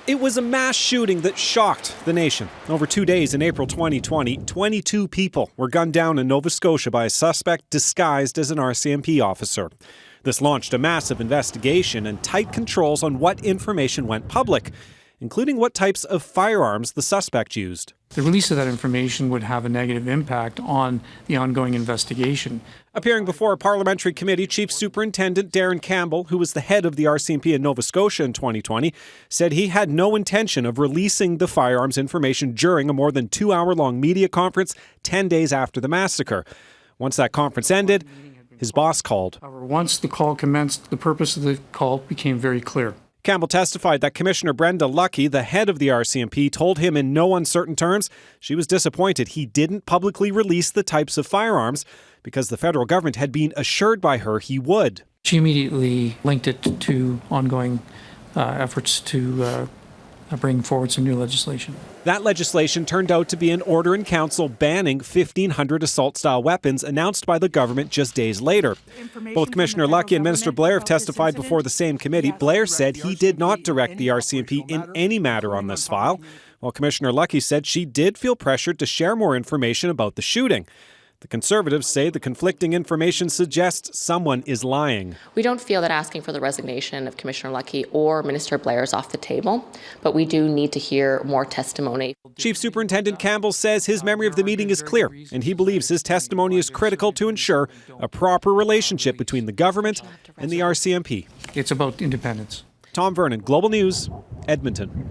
It was a mass shooting that shocked the nation. Over 2 days in April 2020, 22 people were gunned down in Nova Scotia by a suspect disguised as an RCMP officer. This launched a massive investigation and tight controls on what information went public, including what types of firearms the suspect used. The release of that information would have a negative impact on the ongoing investigation. Appearing before a parliamentary committee, Chief Superintendent Darren Campbell, who was the head of the RCMP in Nova Scotia in 2020, said he had no intention of releasing the firearms information during a more than 2-hour-long media conference 10 days after the massacre. Once that conference ended, his boss called. However, once the call commenced, the purpose of the call became very clear. Campbell testified that Commissioner Brenda Lucki, the head of the RCMP, told him in no uncertain terms she was disappointed he didn't publicly release the types of firearms because the federal government had been assured by her he would. She immediately linked it to ongoing efforts to bring forward some new legislation. That legislation turned out to be an order in council banning 1,500 assault-style weapons announced by the government just days later. Both Commissioner Lucki and Minister Blair have testified before the same committee. Blair said he did not direct the RCMP in any matter on this file, while Commissioner Lucki said she did feel pressured to share more information about the shooting. The Conservatives say the conflicting information suggests someone is lying. We don't feel that asking for the resignation of Commissioner Lucki or Minister Blair is off the table, but we do need to hear more testimony. Chief Superintendent Campbell says his memory of the meeting is clear, and he believes his testimony is critical to ensure a proper relationship between the government and the RCMP. It's about independence. Tom Vernon, Global News, Edmonton.